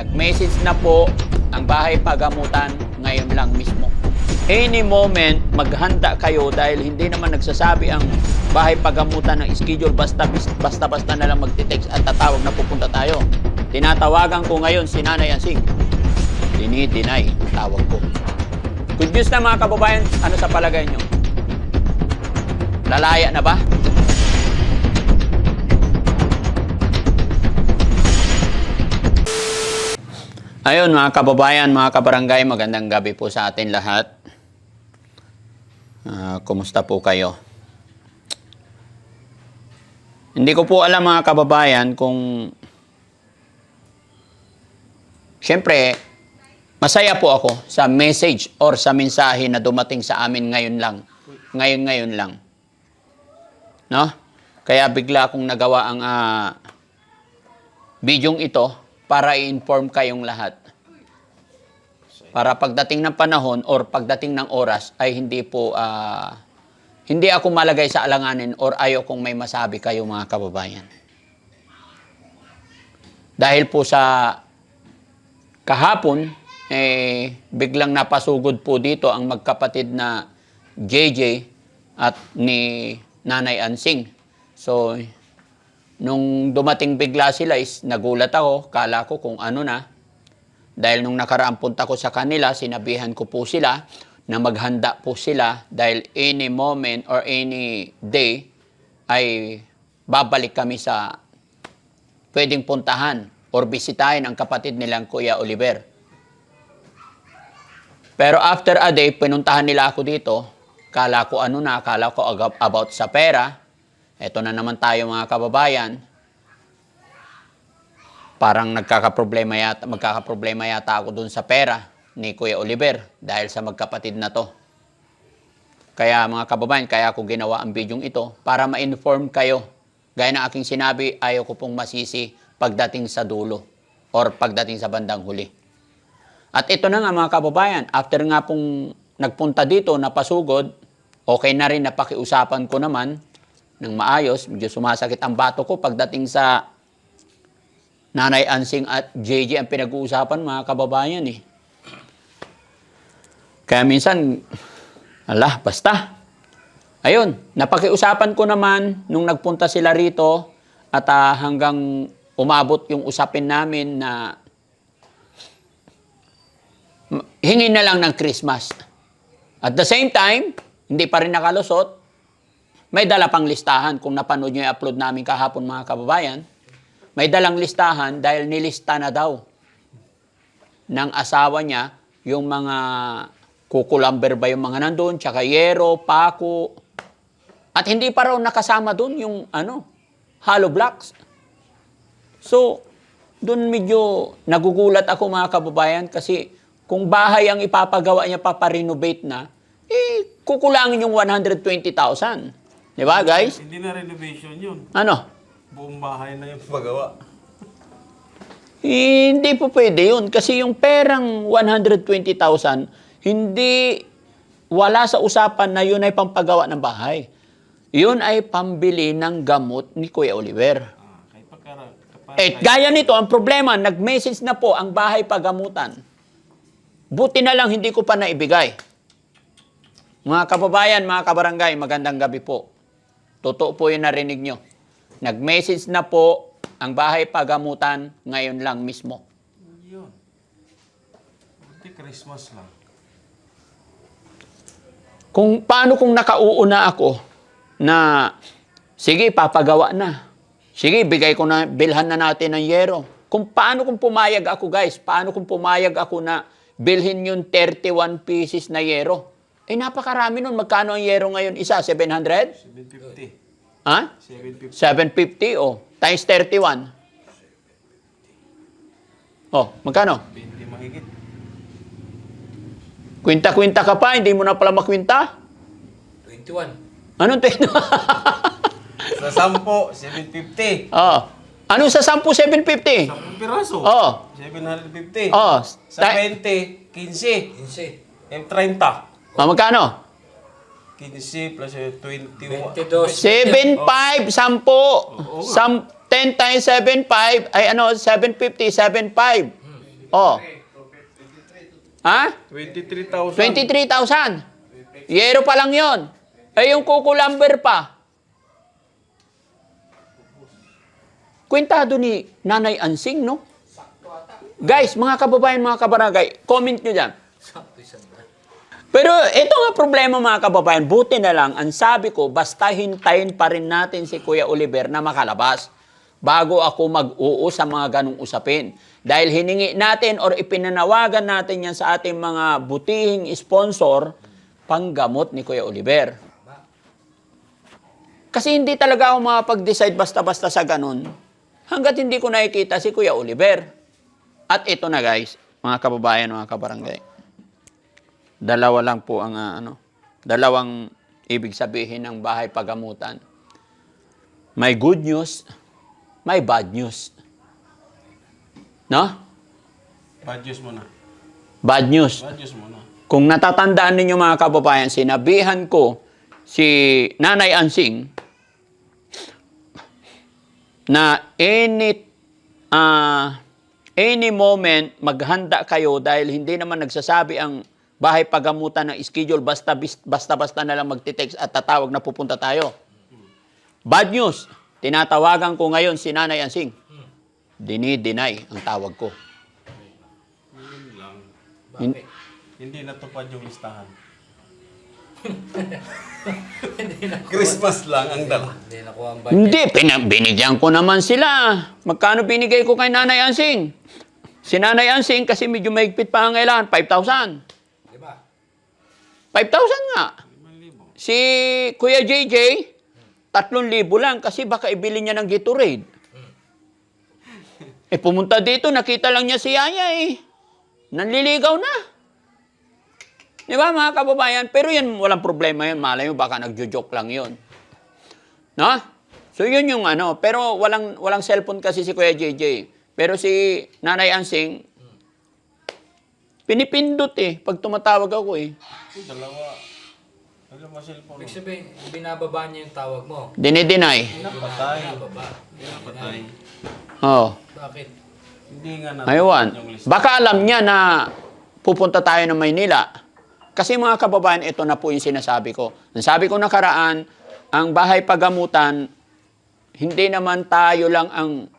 Nag-message na po ang bahay pagamutan ngayon lang mismo. Any moment, maghanda kayo dahil hindi naman nagsasabi ang bahay pagamutan ng schedule basta-basta na lang magte-text at tatawag na pupunta tayo. Tinatawagan ko ngayon si Nanay Ansing. Dini-deny ang tawag ko. Good news na mga kababayan, ano sa palagay nyo? Lalaya na ba? Ayun mga kababayan, mga kabarangay, magandang gabi po sa atin lahat. Kumusta po kayo? Hindi ko po alam mga kababayan kung... Siyempre, masaya po ako sa message or sa mensahe na dumating sa amin ngayon lang. Ngayon lang. No? Kaya bigla akong nagawa ang bidyong ito para i-inform kayong lahat. Para pagdating ng panahon or pagdating ng oras ay hindi ako malagay sa alanganin or ayaw kong may masabi kayo mga kababayan. Dahil po sa kahapon, biglang napasugod po dito ang magkapatid na JJ at ni Nanay Ansing. So, nung dumating bigla sila nagulat ako, kala ko kung ano na. Dahil nung nakaraang punta ko sa kanila, sinabihan ko po sila na maghanda po sila dahil any moment or any day ay babalik kami sa pwedeng puntahan or bisitahin ang kapatid nilang Kuya Oliver. Pero after a day, pinuntahan nila ako dito. Kala ko ano na, kala ko about sa pera. Eto na naman tayo mga kababayan. Parang magkakaproblema yata ako dun sa pera ni Kuya Oliver dahil sa magkapatid na to. Kaya mga kababayan, kaya ako ginawa ang bidyong ito para ma-inform kayo. Gaya ng aking sinabi, ayaw ko pong masisi pagdating sa dulo or pagdating sa bandang huli. At ito na nga mga kababayan, after nga pong nagpunta dito, napasugod, okay na rin, napakiusapan ko naman ng maayos. Medyo sumasakit ang bato ko pagdating sa Nanay Ansing at JJ ang pinag-uusapan mga kababayan eh. Kaya minsan, basta. Ayun, napakiusapan ko naman nung nagpunta sila rito at hanggang umabot yung usapin namin na hingin na lang ng Christmas. At the same time, hindi pa rin nakalusot, may dala pang listahan. Kung napanood nyo yung upload namin kahapon mga kababayan, may dalang listahan dahil nilista na daw ng asawa niya yung mga kukulamber ba yung mga nandun, tsaka yero, pako. At hindi pa raw nakasama dun yung hollow blocks. So, dun medyo nagugulat ako mga kababayan kasi kung bahay ang ipapagawa niya, paparenovate na, kukulangin yung 120,000. Di ba guys? Hindi na renovation yun. Ano? Buong bahay na yung pagawa. Hindi po pwede yun. Kasi yung perang 120,000, wala sa usapan na yun ay pampagawa ng bahay. Yun ay pambili ng gamot ni Kuya Oliver. Gaya nito, ang problema, nag-message na po ang bahay pagamutan. Buti na lang hindi ko pa naibigay. Mga kababayan, mga kabarangay, magandang gabi po. Totoo po yung narinig nyo. Nag-message na po ang bahay pagamutan ngayon lang mismo. Yun. Hindi Christmas lang. Paano kung nakauuna ako na, sige, papagawa na. Sige, bilhan na natin ng yero. Paano kung pumayag ako guys? Paano kung pumayag ako na bilhin yung 31 pieces na yero? Napakarami nun. Magkano ang yero ngayon? Isa, 700? 750. Ha? 750. 750, times 31. Magkano? 20 mahigit. Kwinta-kwinta ka pa, hindi mo na pala makwinta? 21. Anong 21? Sa 10, 750. Ano sa 10, 750? 10 piraso. 750. Sa 20, 15. 15. Yung 30. Magkano? 15 plus 21. 22. 7.5, 10. 10 times 7.5, ay 7.50, 7.5. Oh. Ha? 23,000. 23,000. Yero pa lang yon. Eh, yung kukulamber pa. Kwentado ni Nanay Ansing, no? Guys, mga kababayan, mga kabarangay, comment nyo dyan. Sakto isang daan. Pero ito nga problema, mga kababayan, buti na lang, ang sabi ko, basta hintayin pa rin natin si Kuya Oliver na makalabas bago ako mag-oo sa mga ganong usapin. Dahil hiningi natin or ipinanawagan natin yan sa ating mga butihing sponsor, panggamot ni Kuya Oliver. Kasi hindi talaga ako makapag-decide basta-basta sa ganon hanggat hindi ko nakikita si Kuya Oliver. At ito na guys, mga kababayan, mga kabarangay. Dalawa lang po ang dalawang ibig sabihin ng bahay pagamutan. May good news, may bad news. No? Bad news muna. Bad news. Bad news muna. Kung natatandaan ninyo mga kababayan, sinabihan ko si Nanay Ansing na any moment maghanda kayo dahil hindi naman nagsasabi ang bahay pagamutan ng schedule basta na lang magte-text at tatawag na pupunta tayo. Bad news, tinatawagan ko ngayon si Nanay Ansing. Dini-deny ang tawag ko. Yun lang. Bakit? Hindi natupad yung listahan. Hindi na Christmas lang ang dala. Hindi nakuha ang budget. Hindi, binigyan ko naman sila. Magkano binigay ko kay Nanay Ansing? Si Nanay Ansing kasi medyo mahigpit pa ang kailangan, 5,000. Di ba? 5,000 nga. 5,000. Si Kuya JJ, 3,000 lang kasi baka ibili niya ng Gatorade. Eh pumunta dito, nakita lang niya si Yaya eh. Nanliligaw na. Di ba mga kababayan? Pero yan, walang problema yun. Malay mo, baka nagjo-joke lang yun. No? So yun yung pero walang cellphone kasi si Kuya JJ. Pero si Nanay Ansing, pinipindot eh. Pag tumatawag ako eh. Dalawa. Dalawa cellphone. Ibig sabihin, binababa niya yung tawag mo. Dinideny. Napatay. Binababa. Napatay. Oh. Bakit? Hindi nga natupad Aywan. yung listahan. Baka alam niya na pupunta tayo ng Maynila. Kasi mga kababayan, ito na po yung sinasabi ko. Ang sabi ko nakaraan, ang bahay pagamutan, hindi naman tayo lang ang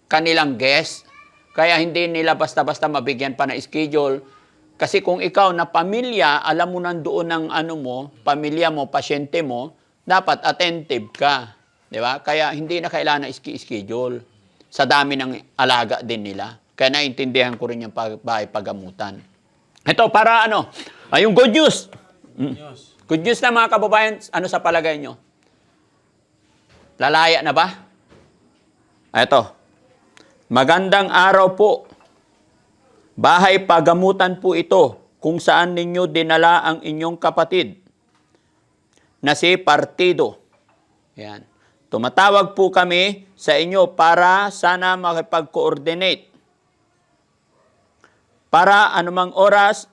kanilang guest. Kaya hindi nila basta-basta mabigyan pa ng schedule. Kasi kung ikaw na pamilya, alam mo nandoon ng pamilya mo, pasyente mo, dapat attentive ka. Di ba? Kaya hindi na kailangan ng schedule. Sa dami ng alaga din nila. Kaya naintindihan ko rin yung bahay pagamutan. Ito, para yung good news. News. Good news na mga kababayan, sa palagay nyo? Lalaya na ba? Ito. Magandang araw po. Bahay pagamutan po ito kung saan ninyo dinala ang inyong kapatid na si Partido. Yan. Tumatawag po kami sa inyo para sana makipag-coordinate. Para anumang oras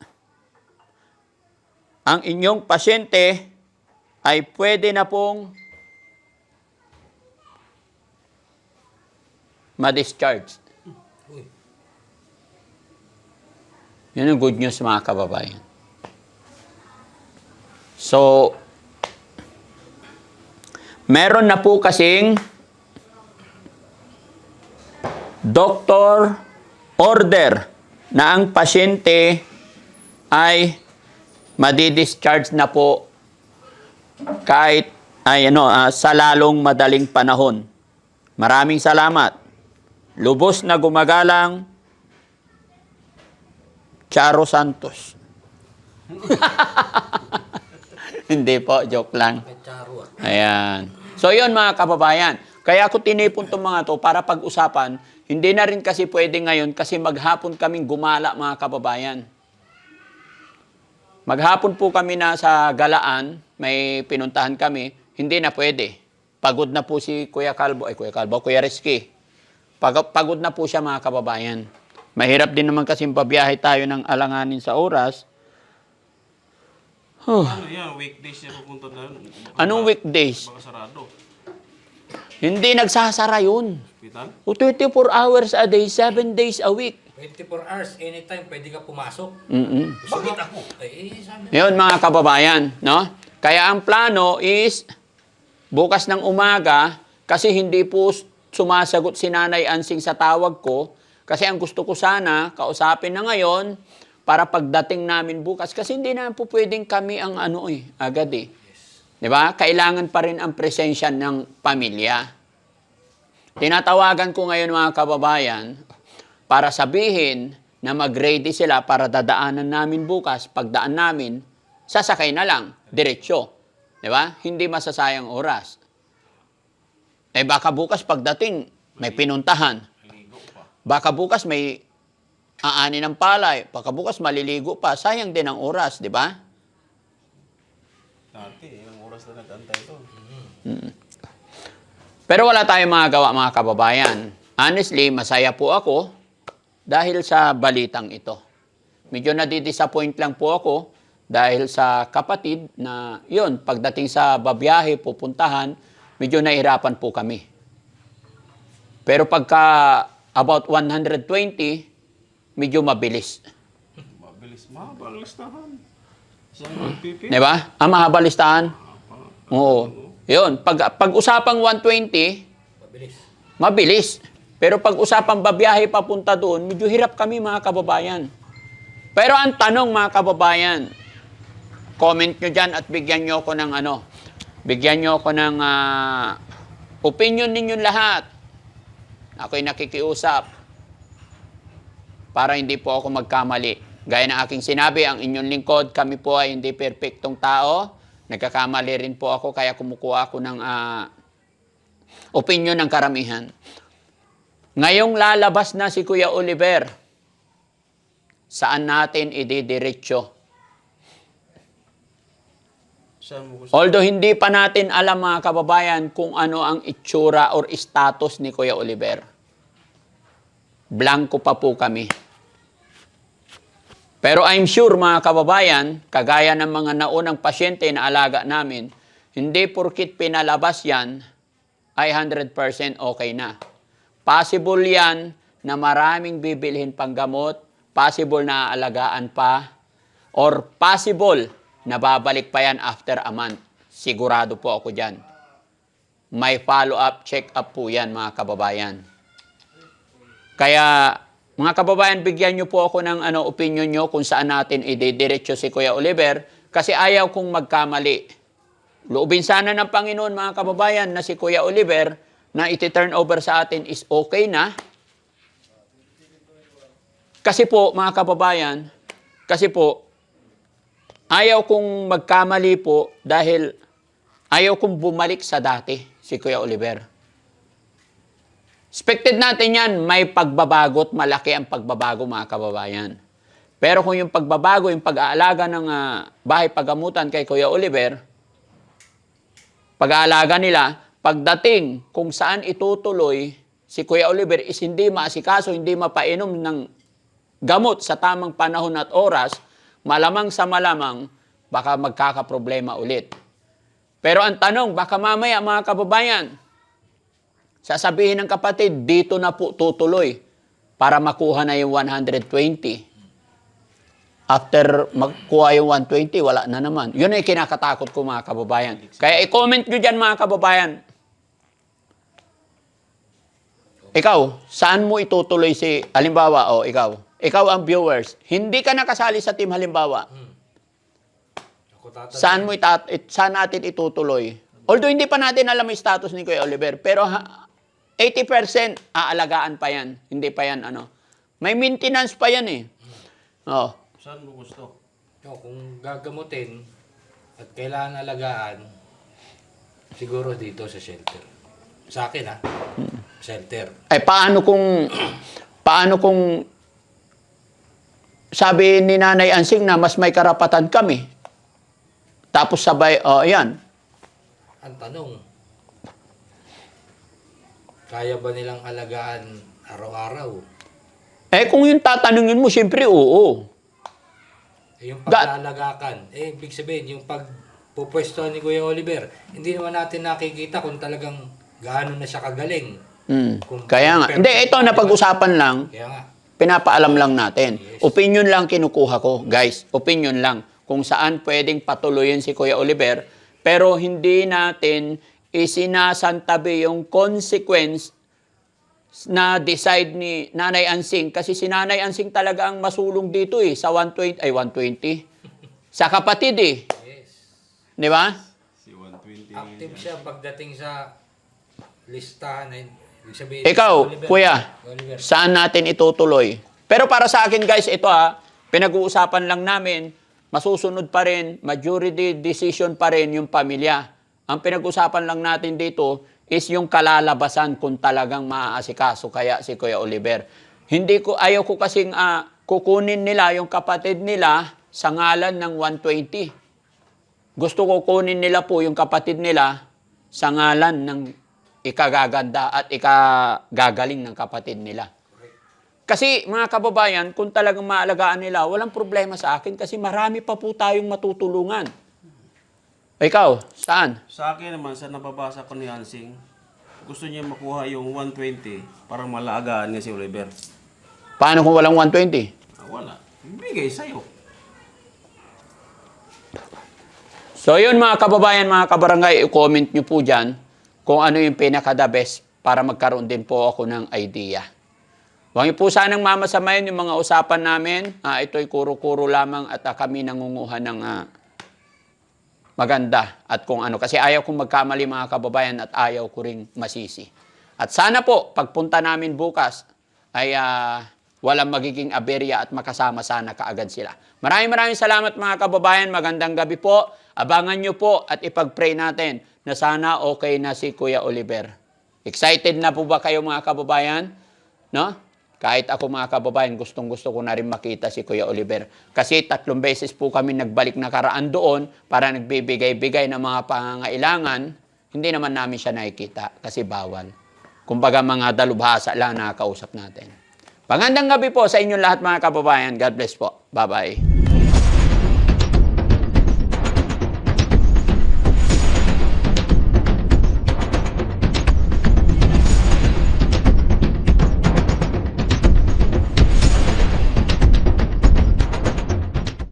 ang inyong pasyente ay pwede na pong ma-discharge. Yun ang good news mga kababayan. So, meron na po kasing doctor order na ang pasyente ay madi-discharge na po kahit sa lalong madaling panahon. Maraming salamat. Lubos na gumagalang, Charo Santos. Hindi po, joke lang. May charo ah. Ayan. So yun mga kababayan. Kaya ako tinipon itong mga to para pag-usapan. Hindi na rin kasi pwede ngayon kasi maghapon kaming gumala mga kababayan. Maghapon po kami na sa galaan, may pinuntahan kami, hindi na pwede. Pagod na po si Kuya Rizky. Pagod na po siya mga kababayan. Mahirap din naman kasi pabiyahe tayo ng alanganin sa oras. Ano yan? Weekdays siya pupunta doon. Anong weekdays? Baka sarado. Hindi nagsasara yun. Hospital? O 24 hours a day, 7 days a week. 24 hours, anytime, pwede ka pumasok. Gusto Bakit mo? ako? Sabi Yun mga kababayan, no? Kaya ang plano is bukas ng umaga kasi hindi po sumasagot si Nanay Ansing sa tawag ko kasi ang gusto ko sana kausapin na ngayon para pagdating namin bukas kasi hindi na po pwedeng kami ang agad eh. 'Di ba? Kailangan pa rin ang presensya ng pamilya. Tinatawagan ko ngayon mga kababayan para sabihin na mag-ready sila para dadaanan namin bukas. Pagdaan namin, sasakay na lang, diretsyo. Di ba? Hindi masasayang oras. Eh baka bukas pagdating, may pinuntahan. Ligo pa. Baka bukas may aani ng palay. Baka bukas maliligo pa. Sayang din ang oras, di ba? Dati, ilang oras na nag-antay to. Pero wala tayong magagawa mga kababayan. Honestly, masaya po ako dahil sa balitang ito. Medyo nadidisappoint lang po ako dahil sa kapatid na yun, pagdating sa babiyahe, pupuntahan, medyo nahirapan po kami. Pero pagka about 120, medyo mabilis. Mabilis, mahabang listahan. Saan magpipi? Di ba? Ang mahaba listahan? Oo. Yun, pag usapang 120, mabilis. mabilis. Pero pag usapang babiyahe papunta doon, medyo hirap kami mga kababayan. Pero ang tanong mga kababayan, comment nyo dyan at bigyan nyo ako ng bigyan nyo ako ng opinion ninyong lahat. Ako'y nakikiusap para hindi po ako magkamali. Gaya ng aking sinabi, ang inyong lingkod, kami po ay hindi perpektong tao. Nagkakamali rin po ako, kaya kumukuha ako ng opinion ng karamihan. Ngayong lalabas na si Kuya Oliver, saan natin ididiretso? Saan mo gusto? Although hindi pa natin alam mga kababayan kung ano ang itsura or status ni Kuya Oliver. Blanco pa po kami. Pero I'm sure mga kababayan, kagaya ng mga naunang pasyente na alaga namin, hindi porkit pinalabas yan ay 100% okay na. Possible yan na maraming bibilhin pang gamot, possible na aalagaan pa, or possible na babalik pa yan after a month. Sigurado po ako dyan. May follow-up, check-up po yan mga kababayan. Kaya mga kababayan, bigyan nyo po ako ng opinion nyo kung saan natin ididiretso si Kuya Oliver kasi ayaw kong magkamali. Loobin sana ng Panginoon mga kababayan na si Kuya Oliver na iti-turn over sa atin is okay na. Kasi po, mga kababayan, ayaw kong magkamali po dahil ayaw kong bumalik sa dati si Kuya Oliver. Expected natin yan, may pagbabago at malaki ang pagbabago mga kababayan. Pero kung yung pagbabago, yung pag-aalaga ng bahay pagamutan kay Kuya Oliver, pag-aalaga nila, pagdating kung saan itutuloy si Kuya Oliver is hindi maasikaso, hindi mapainom ng gamot sa tamang panahon at oras, malamang sa malamang, baka magkakaproblema ulit. Pero ang tanong, baka mamaya mga kababayan, sasabihin ng kapatid, dito na po tutuloy para makuha na yung 120. After magkuha yung 120, wala na naman. Yun ay kinakatakot ko mga kababayan. Kaya i-comment nyo dyan mga kababayan. Ikaw, saan mo itutuloy si, halimbawa, ikaw ang viewers, hindi ka nakasali sa team halimbawa. Ako tatanungin. Saan natin itutuloy? Although hindi pa natin alam yung status ni Kuya Oliver, pero 80% aalagaan pa yan. Hindi pa yan May maintenance pa yan eh. Oh. Saan mo gusto? Kung gagamutin at kailangan alagaan, siguro dito sa shelter. Sa akin shelter. Ay paano kung sabi ni Nanay Ansing na mas may karapatan kami. Tapos sabay, yan. Ang tanong, kaya ba nilang alagaan araw-araw? Kung yung tatanungin mo, siyempre oo. Yung paglalagakan, ibig sabihin, yung pagpupwesto ni Kuya Oliver, hindi naman natin nakikita kung talagang gaano na siya kagaling. Kung Kaya nga. Hindi, ito napag-usapan lang. Kaya nga. Pinapaalam lang natin. Opinion lang kinukuha ko, guys. Opinion lang. Kung saan pwedeng patuloyin si Kuya Oliver. Pero hindi natin isinasantabi yung consequence na decide ni Nanay Ansing. Kasi si Nanay Ansing talaga ang masulong dito sa 120. Sa kapatid Yes. Di ba? Si 120. Active siya pagdating sa listahan. Ibig sabihin, Ikaw, Oliver, Kuya, Oliver. saan natin itutuloy? Pero para sa akin guys, ito pinag-uusapan lang namin, masusunod pa rin, majority decision pa rin yung pamilya. Ang pinag-uusapan lang natin dito is yung kalalabasan kung talagang maaasikaso kaya si Kuya Oliver. Ayaw ko kasing kukunin nila yung kapatid nila sa ngalan ng 120. Gusto ko kunin nila po yung kapatid nila sa ngalan ng ikagaganda at ikagagaling ng kapatid nila. Kasi mga kababayan, kung talagang maalagaan nila, walang problema sa akin kasi marami pa po tayong matutulungan. Ikaw, saan? Sa akin naman, sa nababasa ko ni Hansing, gusto niya makuha yung 120 para malagaan niya si Oliver. Paano kung walang 120? Wala. Bigay sa'yo. So yun mga kababayan, mga kabarangay, i-comment nyo po dyan kung ano yung pinaka-the best para magkaroon din po ako ng idea. Huwag niyo po sanang mamasamayin yung mga usapan namin. Ito'y kuro-kuro lamang at kami nangunguha ng maganda at kung ano. Kasi ayaw kong magkamali mga kababayan at ayaw ko ring masisi. At sana po, pagpunta namin bukas, ay walang magiging aberya at makasama sana kaagad sila. Maraming salamat mga kababayan. Magandang gabi po. Abangan nyo po at ipag-pray natin na sana okay na si Kuya Oliver. Excited na po ba kayo mga kababayan? No? Kahit ako mga kababayan, gustong-gusto ko na rin makita si Kuya Oliver. Kasi 3 beses po kami nagbalik nakaraan doon para nagbibigay-bigay ng mga pangangailangan. Hindi naman namin siya nakikita kasi bawal. Kumbaga mga dalubhasa lang nakakausap natin. Magandang gabi po sa inyong lahat mga kababayan. God bless po. Bye-bye.